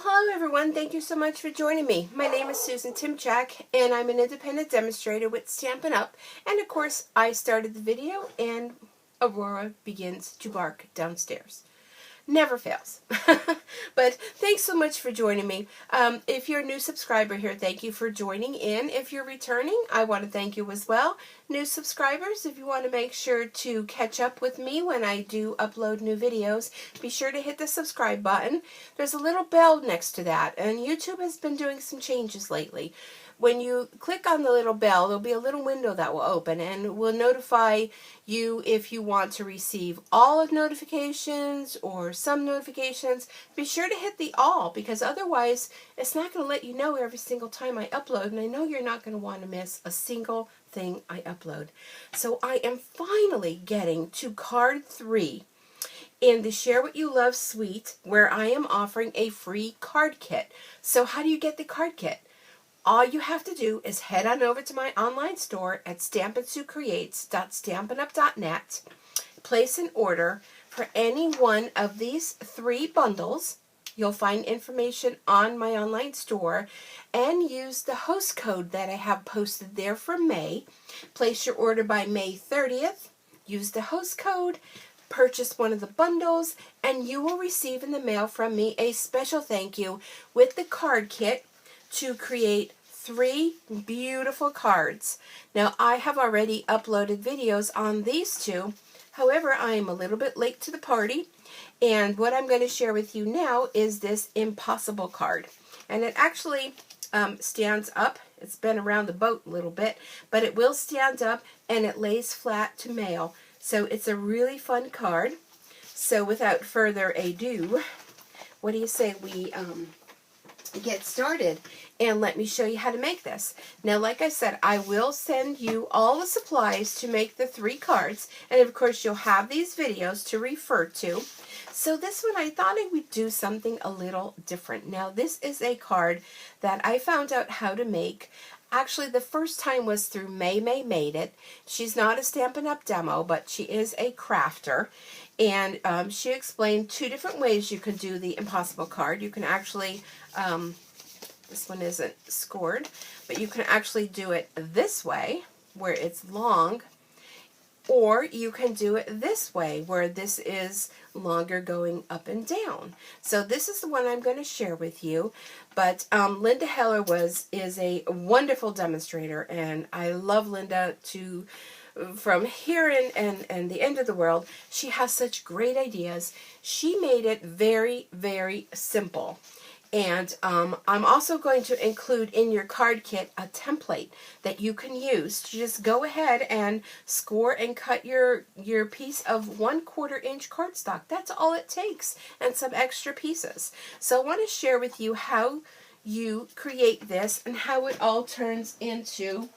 Well, hello everyone. Thank you so much for joining me. My name is Susan Timchak, and I'm an independent demonstrator with Stampin' Up! And of course, I started the video, and Aurora begins to bark downstairs. Never fails. But thanks so much for joining me. If you're a new subscriber here, thank you for joining in. If you're returning, I want to thank you as well. New subscribers, if you want to make sure to catch up with me when I do upload new videos, be sure to hit the subscribe button. There's a little bell next to that, and YouTube has been doing some changes lately. When you click on the little bell, there'll be a little window that will open and will notify you if you want to receive all of notifications or some notifications. Be sure to hit the all, because otherwise it's not going to let you know every single time I upload, and I know you're not going to want to miss a single thing I upload. So I am finally getting to card 3 in the Share What You Love suite, where I am offering a free card kit. So how do you get the card kit? All you have to do is head on over to my online store at stampandsuecreates.stampinup.net, place an order for any one of these 3 bundles. You'll find information on my online store, and use the host code that I have posted there for May. Place your order by May 30th, use the host code, purchase one of the bundles, and you will receive in the mail from me a special thank you with the card kit to create 3 beautiful cards. Now, I have already uploaded videos on these 2. However, I am a little bit late to the party, and what I'm going to share with you now is this Impossible card. And it actually stands up. It's been around the boat a little bit, but it will stand up, and it lays flat to mail. So it's a really fun card. So without further ado, what do you say we get started, and let me show you how to make this. Now, like I said, I will send you all the supplies to make the 3 cards, and of course you'll have these videos to refer to. So this one, I thought I would do something a little different. Now, this is a card that I found out how to make. Actually, the first time was through May Made It. She's not a Stampin' Up! Demo, but she is a crafter. And she explained 2 different ways you can do the Impossible card. You can actually, this one isn't scored, but you can actually do it this way, where it's long, or you can do it this way, where this is longer going up and down. So this is the one I'm going to share with you. But Linda Heller is a wonderful demonstrator, and I love Linda from here and the end of the world. She has such great ideas. She made it very, very simple. And I'm also going to include in your card kit a template that you can use to just go ahead and score and cut your piece of 1/4 inch cardstock. That's all it takes, and some extra pieces. So I want to share with you how you create this and how it all turns into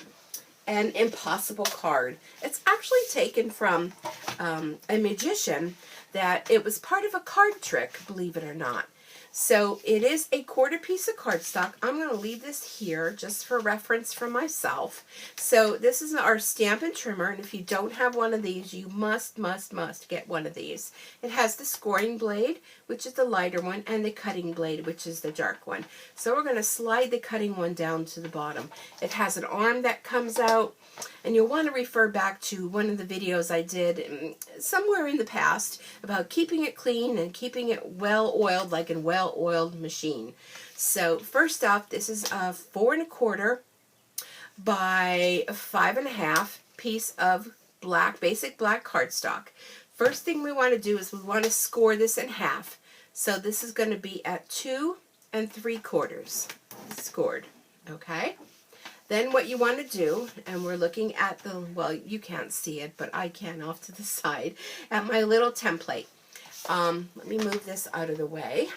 an Impossible card. It's actually taken from a magician, that it was part of a card trick, believe it or not. So it is a 1/4 piece of cardstock. I'm going to leave this here just for reference for myself. So this is our Stampin' Trimmer, and if you don't have one of these, you must get one of these. It has the scoring blade, which is the lighter one, and the cutting blade, which is the dark one. So we're going to slide the cutting one down to the bottom. It has an arm that comes out, and you'll want to refer back to one of the videos I did somewhere in the past about keeping it clean and keeping it well oiled, like a well-oiled machine. So first off, this is a 4 1/4 by 5 1/2 piece of basic black cardstock. First thing we want to do is we want to score this in half. So this is going to be at 2 3/4 scored. Okay. Then what you want to do, and we're looking at the, well, you can't see it, but I can off to the side, at my little template. Let me move this out of the way.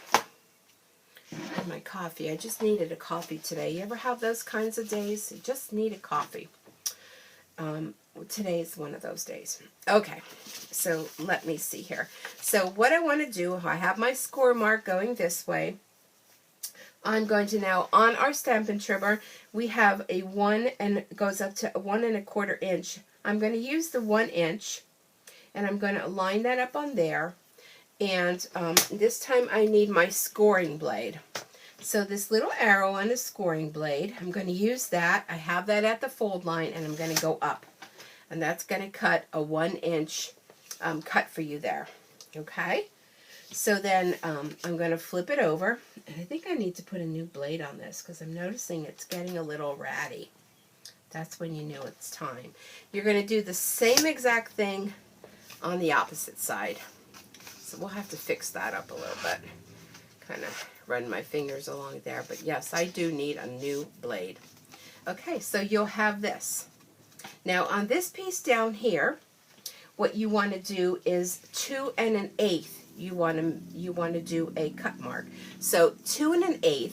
And my coffee. I just needed a coffee today. You ever have those kinds of days? You just need a coffee. Today's one of those days. Okay, so let me see here. So what I want to do, I have my score mark going this way. I'm going to now, on our Stampin' Trimmer, we have a 1, and it goes up to 1 1/4 inch. I'm going to use the 1 inch, and I'm going to line that up on there. And this time I need my scoring blade. So this little arrow on the scoring blade, I'm going to use that. I have that at the fold line, and I'm going to go up. And that's going to cut a 1-inch cut for you there. Okay? So then I'm going to flip it over. And I think I need to put a new blade on this because I'm noticing it's getting a little ratty. That's when you know it's time. You're going to do the same exact thing on the opposite side. So we'll have to fix that up a little bit. Kind of run my fingers along there. But yes, I do need a new blade. Okay, so you'll have this. Now on this piece down here, what you want to do is 2 1/8. You want to do a cut mark. So 2 1/8.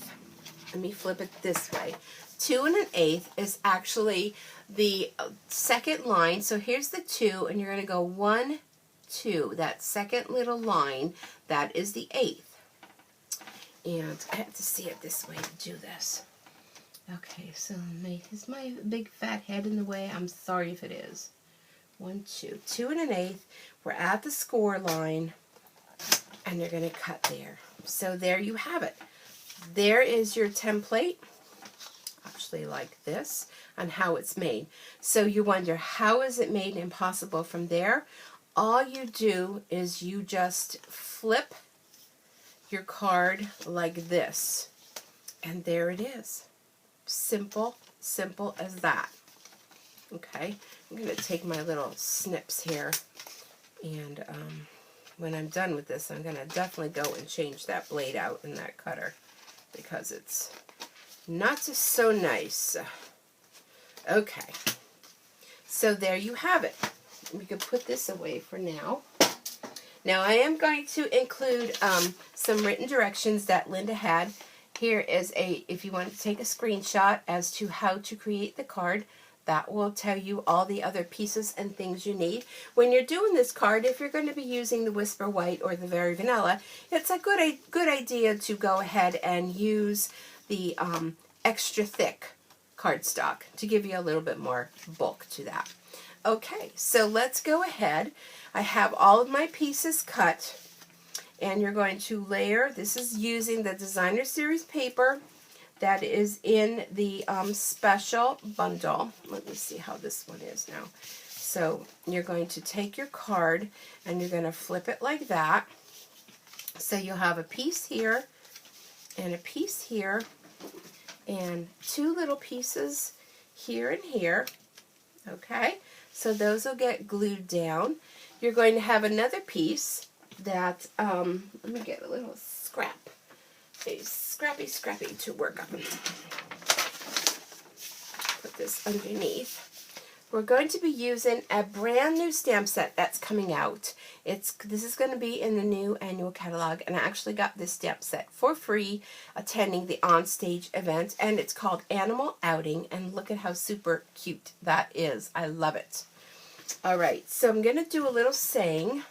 Let me flip it this way. 2 1/8 is actually the second line. So here's the 2, and you're going to go 1, 2. That second little line, that is the 1/8. And I have to see it this way to do this. Okay, so is my big fat head in the way? I'm sorry if it is. 1, 2. 2 1/8. We're at the score line, and you're going to cut there. So there you have it. There is your template, actually like this, on how it's made. So you wonder, how is it made impossible from there? All you do is you just flip your card like this, and there it is. Simple, simple as that. Okay, I'm going to take my little snips here, and when I'm done with this, I'm going to definitely go and change that blade out in that cutter because it's not just so nice. Okay, so there you have it. We can put this away for now. Now I am going to include some written directions that Linda had. Here is if you want to take a screenshot as to how to create the card, that will tell you all the other pieces and things you need. When you're doing this card, if you're going to be using the Whisper White or the Very Vanilla, it's a good idea to go ahead and use the extra thick cardstock to give you a little bit more bulk to that. Okay, so let's go ahead. I have all of my pieces cut, and you're going to layer. This is using the Designer Series paper that is in the special bundle. Let me see how this one is now. So you're going to take your card and you're going to flip it like that. So you'll have a piece here and a piece here and 2 little pieces here and here. Okay, so those will get glued down. You're going to have another piece that, let me get a little scrap. A scrappy to work on. Put this underneath. We're going to be using a brand new stamp set that's coming out. This is going to be in the new annual catalog, and I actually got this stamp set for free attending the Onstage event, and it's called Animal Outing, and look at how super cute that is. I love it. All right, so I'm going to do a little saying.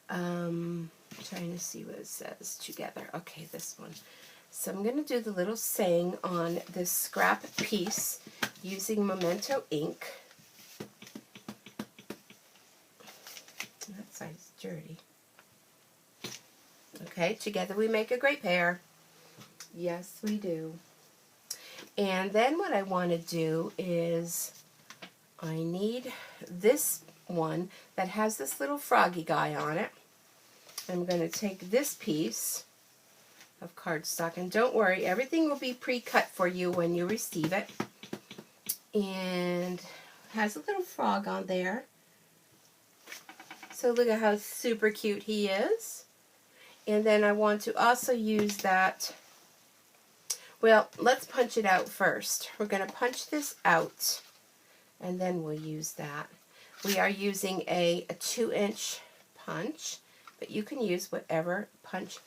Trying to see what it says together. Okay, this one. So I'm going to do the little saying on this scrap piece using Memento ink. That side's dirty. Okay, together we make a great pair. Yes, we do. And then what I want to do is I need this one that has this little froggy guy on it. I'm going to take this piece of cardstock, and don't worry, everything will be pre-cut for you when you receive it. And has a little frog on there. So look at how super cute he is. And then I want to also use that. Well, let's punch it out first. We're going to punch this out, and then we'll use that. We are using a 2-inch punch, but you can use whatever punch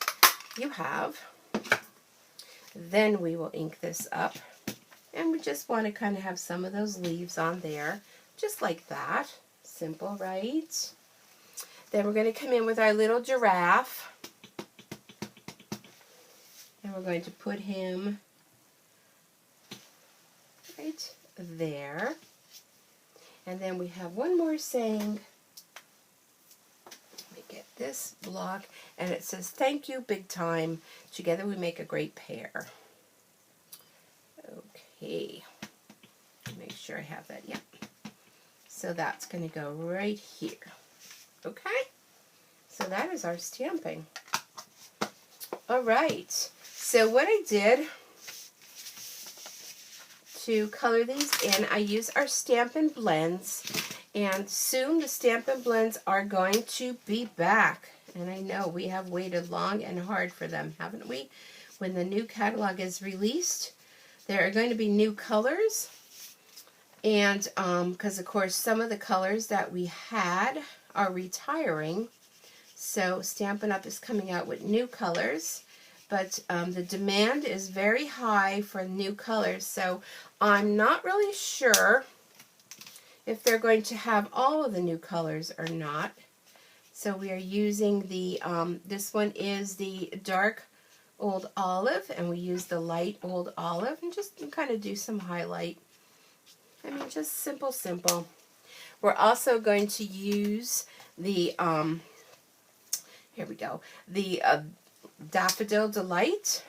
you have. Then we will ink this up, and we just want to kind of have some of those leaves on there, just like that. Simple, right? Then we're going to come in with our little giraffe, and we're going to put him right there. And then we have one more saying. Let me get this block, and it says, "Thank you, big time. Together we make a great pair." Okay. Make sure I have that. Yep. So that's going to go right here. Okay? So that is our stamping. All right. So what I did to color these in, I use our Stampin' Blends, and soon the Stampin' Blends are going to be back. And I know we have waited long and hard for them, haven't we? When the new catalog is released, there are going to be new colors, and because of course some of the colors that we had are retiring, so Stampin' Up! Is coming out with new colors. But the demand is very high for new colors, so I'm not really sure if they're going to have all of the new colors or not. So we are using the, this one is the dark Old Olive, and we use the light Old Olive, and just kind of do some highlight. I mean, just simple, simple. We're also going to use the, here we go, the Daffodil Delight,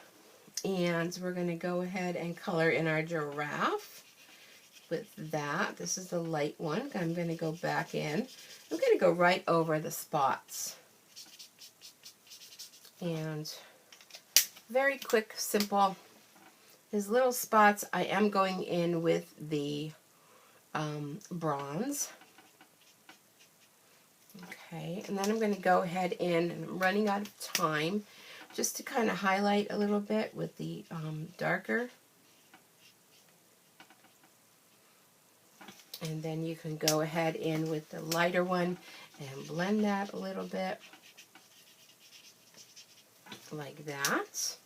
and we're going to go ahead and color in our giraffe with that. This is the light one. I'm going to go back in. I'm going to go right over the spots. And very quick, simple. His little spots, I am going in with the bronze. Okay, and then I'm going to go ahead in, and I'm running out of time, just to kind of highlight a little bit with the darker. And then you can go ahead in with the lighter one and blend that a little bit, like that.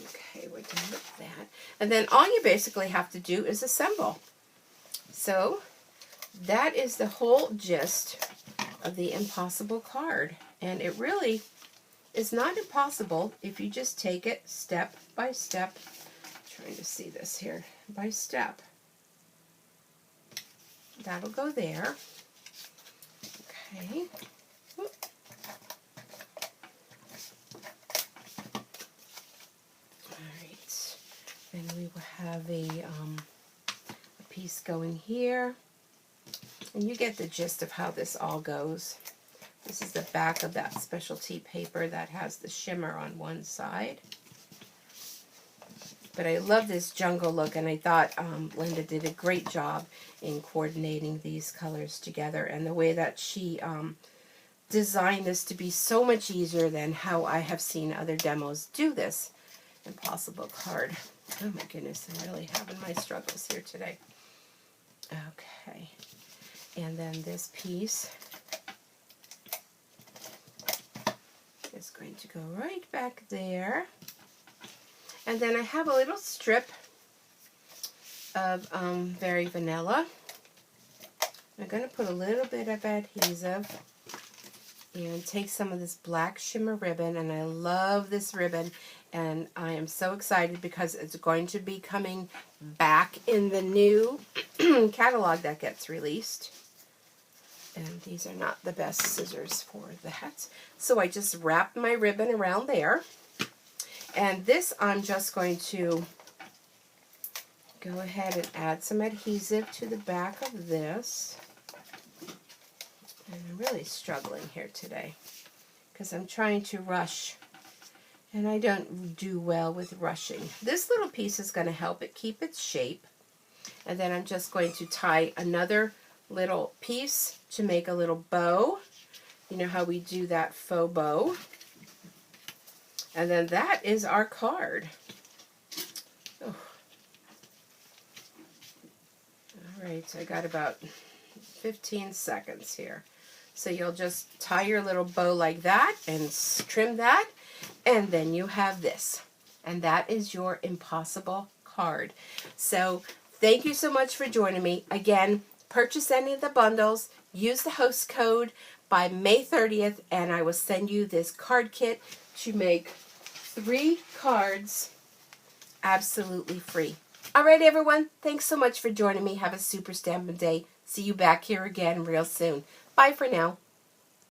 Okay, we're done with that. And then all you basically have to do is assemble. So that is the whole gist of the Impossible card. And it really is not impossible if you just take it step by step. I'm trying to see this here. By step. That'll go there. Okay. Alright. And we will have a piece going here. And you get the gist of how this all goes. This is the back of that specialty paper that has the shimmer on one side. But I love this jungle look, and I thought Linda did a great job in coordinating these colors together, and the way that she designed this to be so much easier than how I have seen other demos do this Impossible card. Oh my goodness, I'm really having my struggles here today. Okay, and then this piece is going to go right back there. And then I have a little strip of Very Vanilla. I'm going to put a little bit of adhesive and take some of this black shimmer ribbon, and I love this ribbon, and I am so excited because it's going to be coming back in the new catalog that gets released. And these are not the best scissors for that. So I just wrapped my ribbon around there. And this, I'm just going to go ahead and add some adhesive to the back of this. And I'm really struggling here today because I'm trying to rush, and I don't do well with rushing. This little piece is going to help it keep its shape. And then I'm just going to tie another little piece to make a little bow. You know how we do that faux bow. And then that is our card. Oh. All right, I got about 15 seconds here. So you'll just tie your little bow like that and trim that, and then you have this. And that is your Impossible card. So thank you so much for joining me. Again, purchase any of the bundles, use the host code by May 30th, and I will send you this card kit to make 3 cards absolutely free. All right, everyone. Thanks so much for joining me. Have a super Stampin' Day. See you back here again real soon. Bye for now.